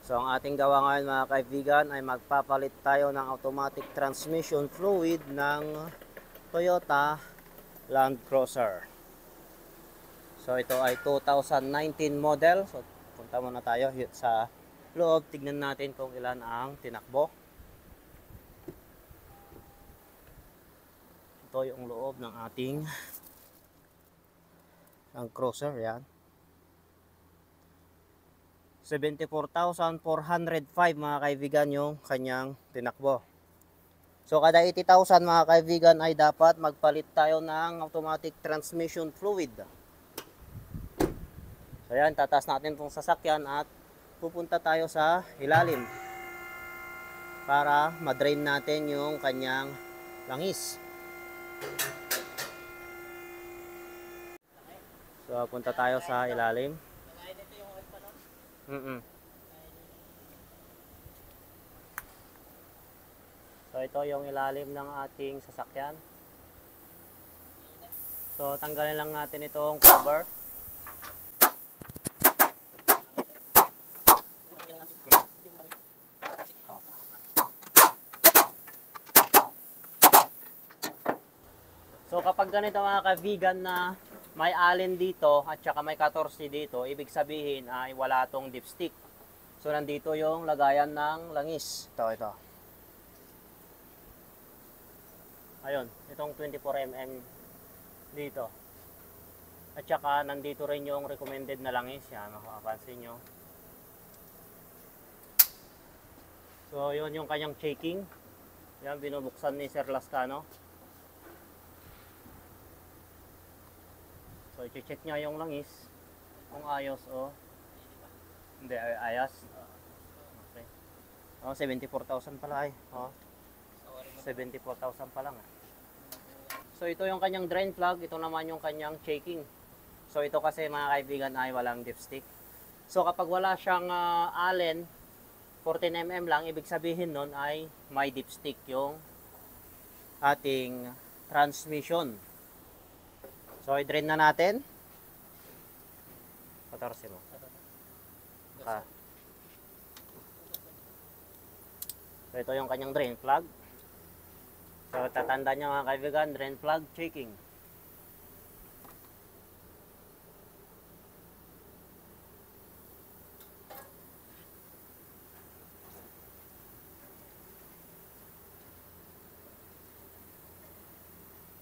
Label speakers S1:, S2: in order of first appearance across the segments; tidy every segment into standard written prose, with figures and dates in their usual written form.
S1: So ang ating gawa ngayon mga kaibigan ay magpapalit tayo ng automatic transmission fluid ng Toyota Land Cruiser. So ito ay 2019 model. So punta muna tayo sa loob, tignan natin kung ilan ang tinakbo. Ito yung loob ng ating Land Cruiser, yan. 74,405 mga kaibigan yung kanyang tinakbo. So kada 80,000 mga kaibigan ay dapat magpalit tayo ng automatic transmission fluid. So yan, tataas natin itong sasakyan at pupunta tayo sa ilalim para madrain natin yung kanyang langis. So punta tayo sa ilalim. So ito yung ilalim ng ating sasakyan. So tanggalin lang natin itong cover. So kapag ganito mga kaibigan na may allen dito at saka may 14 dito, ibig sabihin ay wala tong dipstick. So nandito yung lagayan ng langis. Ito. Ayun, itong 24mm dito. At saka nandito rin yung recommended na langis. Yan, makapansin nyo. So yun yung kanyang checking. Yan, binubuksan ni Sir Lascano. So i-check niya yung langis kung ayos o hindi ayos. Okay. Oh, 74,000 pala ay. Oh. 74,000 pa lang. So ito yung kanyang drain plug, ito naman yung kanyang checking. So ito kasi mga kaibigan ay walang dipstick. So kapag wala siyang allen 14mm lang, ibig sabihin nun ay may dipstick yung ating transmission. So i-drain na natin. 14 mo. So ito yung kanyang drain plug. So tatanda niya mga kaibigan, drain plug checking.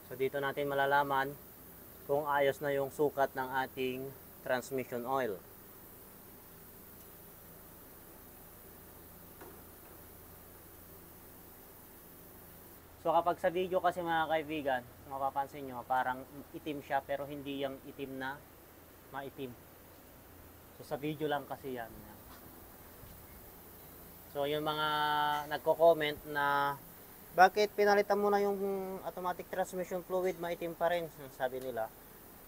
S1: So dito natin malalaman kung ayos na yung sukat ng ating transmission oil. So kapag sa video kasi mga kaibigan, mapapansin nyo parang itim siya pero hindi yung itim na maitim. So sa video lang kasi yan. So yung mga nagko-comment na bakit pinalitan mo na yung automatic transmission fluid, maitim pa rin, sabi nila.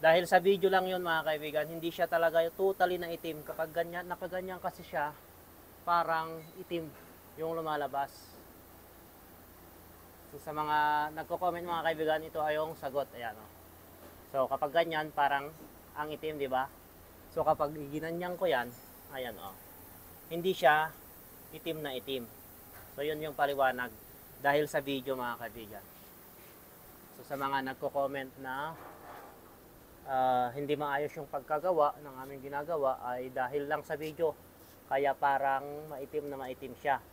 S1: Dahil sa video lang yun mga kaibigan, hindi siya talaga totally na itim. Kapag ganyan, nakaganyan kasi siya, parang itim yung lumalabas. So sa mga nagko-comment mga kaibigan, ito ay yung sagot. Ayan, oh. So kapag ganyan, parang ang itim, di ba? So kapag ginanyan ko yan, ayan, oh. Hindi siya itim na itim. So yun yung paliwanag dahil sa video mga kaibigan. So sa mga nagko-comment na hindi maayos yung pagkagawa ng aming ginagawa ay dahil lang sa video. Kaya parang maitim na maitim siya.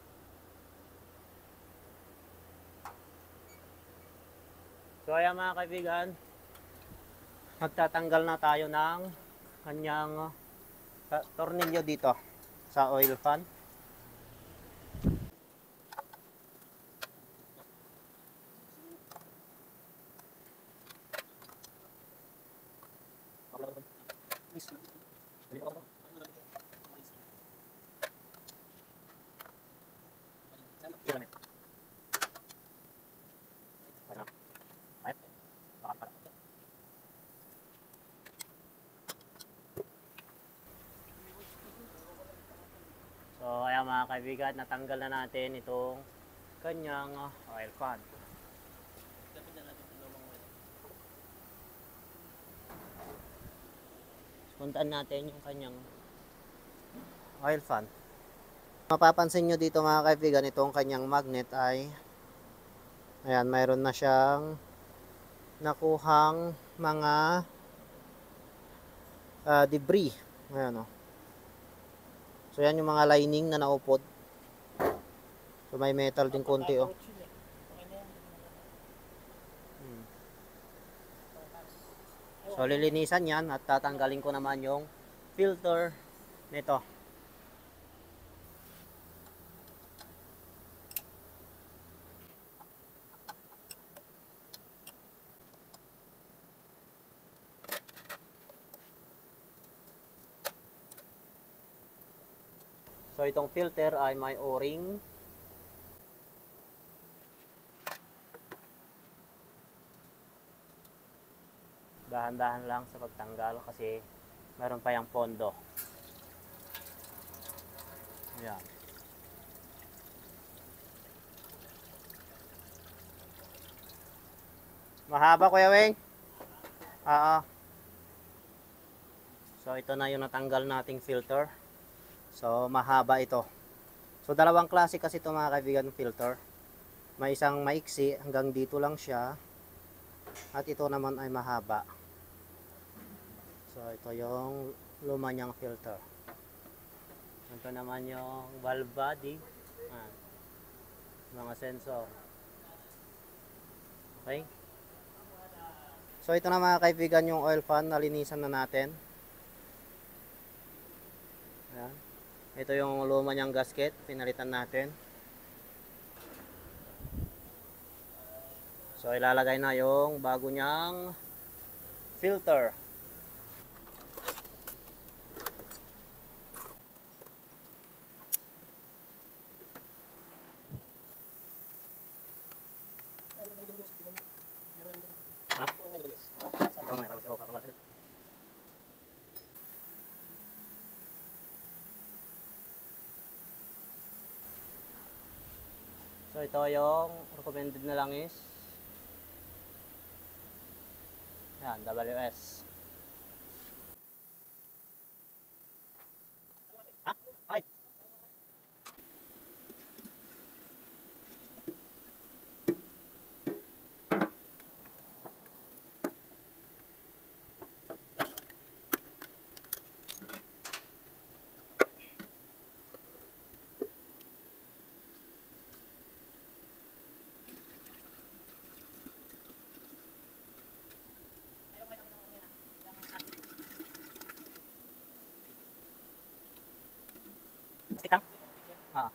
S1: So ayan mga kaibigan, magtatanggal na tayo ng kanyang tornilyo dito sa oil fan. So ayan mga kaibigan, natanggal na natin itong kanyang oil fan. Puntaan natin yung kanyang oil fan. Mapapansin nyo dito mga kaibigan, itong kanyang magnet ay ayan, mayroon na siyang nakuhang mga debris. Ayan, oh. So yan yung mga lining na naupod. So may metal din konti, oh. So lilinisan yan at tatanggalin ko naman yung filter nito. So itong filter ay may o-ring. Dahan-dahan lang sa pagtanggal kasi meron pa yung pondo. Ayan. Mahaba, Kuya Weng? Oo. So ito na yung natanggal nating filter. So mahaba ito. So dalawang klase kasi ito mga kaibigan ng filter. May isang maiksi, hanggang dito lang siya. At ito naman ay mahaba. So ito yung luma niyang filter. Ito naman yung valve body. Mga sensor. Okay. So ito na mga kaibigan yung oil pan, nalinisan na natin. Ayan. Ito yung luma niyang gasket, pinalitan natin. So ilalagay na yung bago niyang filter. So ito yung recommended na langis. Yan, WS. Ay! Stick lang? Ah.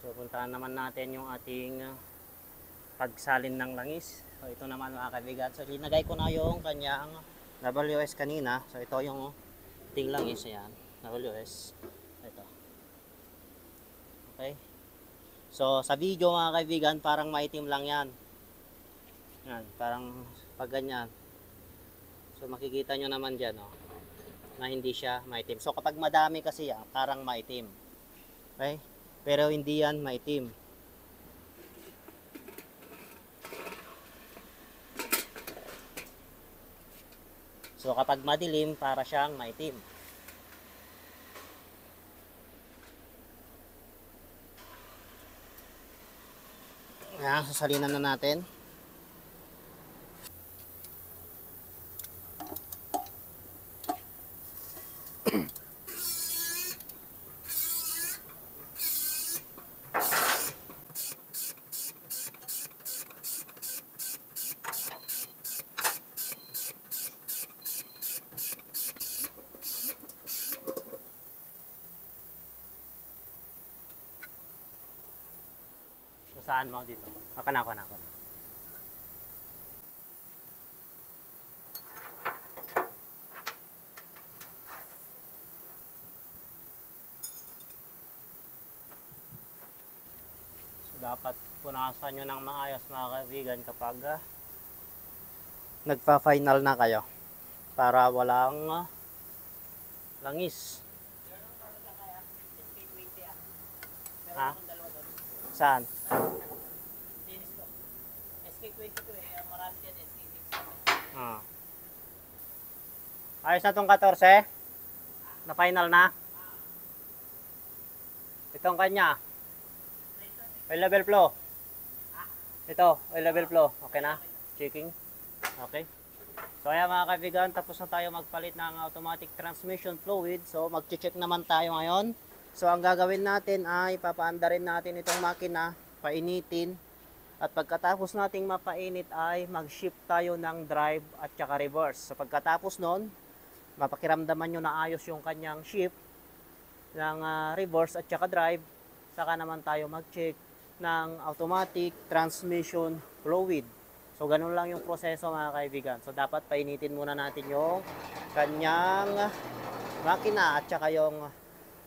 S1: So puntahan naman natin yung ating pagsalin ng langis. So ito naman mga kaibigan. So linagay ko na yung kanyang WS kanina. So ito yung ating langis. Ayan. WS. Ito. Okay. So sa video mga kaibigan, parang maitim lang yan. Yan. Parang pag ganyan. So makikita nyo naman dyan, oh, na hindi siya maitim. So kapag madami kasi yan, parang maitim. Okay? Pero hindi yan maitim. So kapag madilim, para siyang maitim. Ayan, sasalinan na natin. Saan mo dito? Ako na. dapat punasan nyo ng maayos mga kaibigan kapag nagpa-final na kayo para walang langis. Ha? Saan? SK22 marami din SK6. Ayos na tong 14? Na final na? Itong kanya? Oil level flow? Ito, oil level flow. Okay na? Checking? Okay. So ayan mga kaibigan, tapos na tayo magpalit ng automatic transmission fluid. So mag-check naman tayo ngayon. So ang gagawin natin ay papaanda rin natin itong makina, painitin. At pagkatapos nating mapainit ay mag-shift tayo ng drive at saka reverse. So pagkatapos nun, mapakiramdaman nyo na ayos yung kanyang shift ng reverse at saka drive. Saka naman tayo mag-check ng automatic transmission fluid. So ganun lang yung proseso mga kaibigan. So dapat painitin muna natin yung kanyang makina at saka yung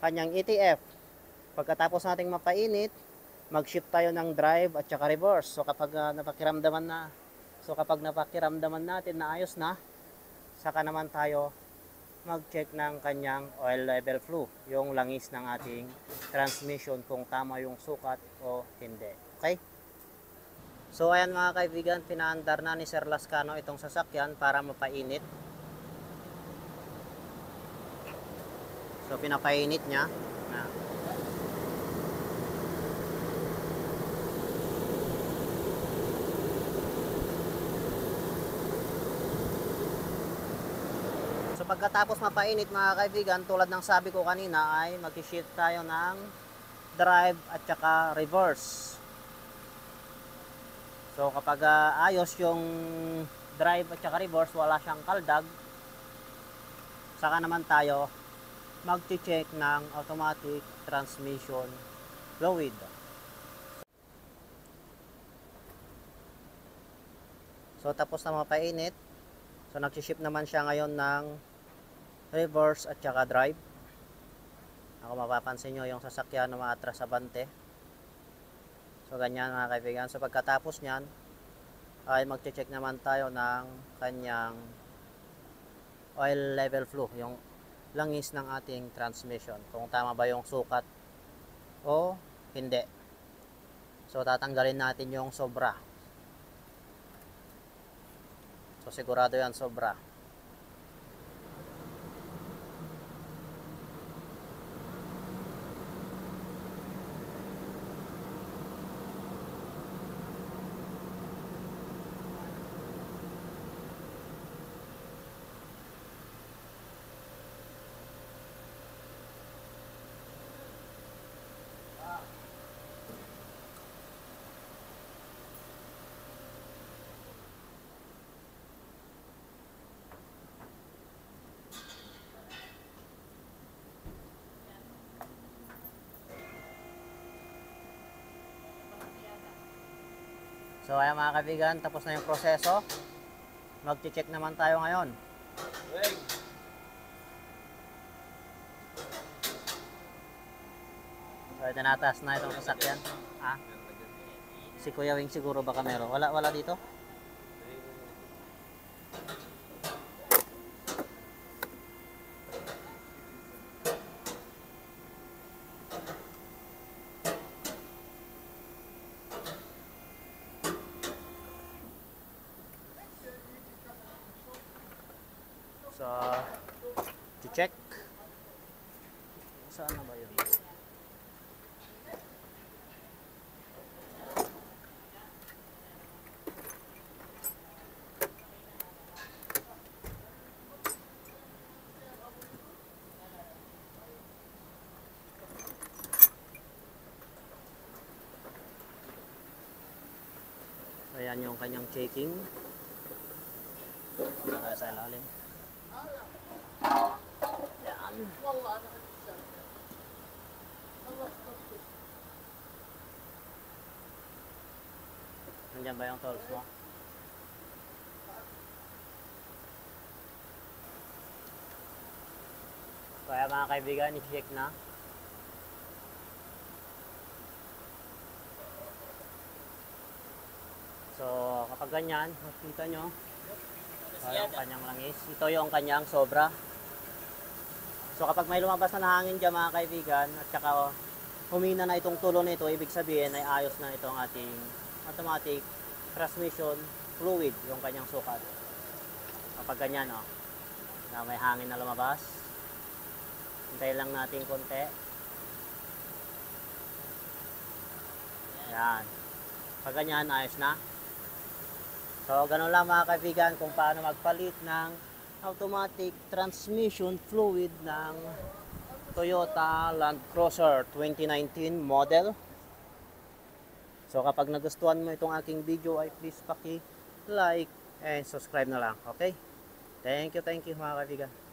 S1: kanyang ETF. Pagkatapos nating mapainit, mag-shift tayo ng drive at saka reverse. So kapag napakiramdaman natin na ayos na, saka naman tayo mag-check ng kanyang oil level flow, yung langis ng ating transmission kung tama yung sukat o hindi. Okay? So ayan mga kaibigan, pinaandar na ni Sir Lascano itong sasakyan para mapainit. So pinapainit niya na. So pagkatapos mapainit mga kaibigan, tulad ng sabi ko kanina ay mag-shift tayo ng drive at saka reverse. So kapag ayos yung drive at saka reverse, wala siyang kaldag, saka naman tayo mag-check ng automatic transmission fluid. So tapos na mapainit, so nag-shift naman siya ngayon ng reverse at saka drive. Ako mapapansin nyo yung sasakyan na maatras sa bante. So ganyan mga kaibigan. So pagkatapos nyan ay mag-check naman tayo ng kanyang oil level flow, yung langis ng ating transmission, kung tama ba yung sukat o hindi. So tatanggalin natin yung sobra. So sigurado yan sobra. So ayan mga kaibigan, tapos na yung proseso. Mag-check naman tayo ngayon. So tinataas na itong sasakyan. Si Kuya Wing siguro baka meron. Wala dito? So, check. Saan na ba yun? So, ayan yung kanyang checking. Naka sa ilalim. Yan. Nandiyan ba yung tools mo? Kaya mga kaibigan, i-check na. Pag ganyan, makikita nyo. So, yung kanyang langis. Ito yung kanyang sobra. So kapag may lumabas na hangin dyan mga kaibigan, at saka humina na itong tulo nito, ibig sabihin ay ayos na itong ating automatic transmission fluid, yung kanyang sukat. Kapag ganyan, oh, na may hangin na lumabas, hintayin lang natin konti. Yan. Pag ganyan, ayos na. So, ganun lang mga kaibigan kung paano magpalit ng automatic transmission fluid ng Toyota Land Cruiser 2019 model. So, kapag nagustuhan mo itong aking video ay please paki-like and subscribe na lang. Okay? Thank you mga kaibigan.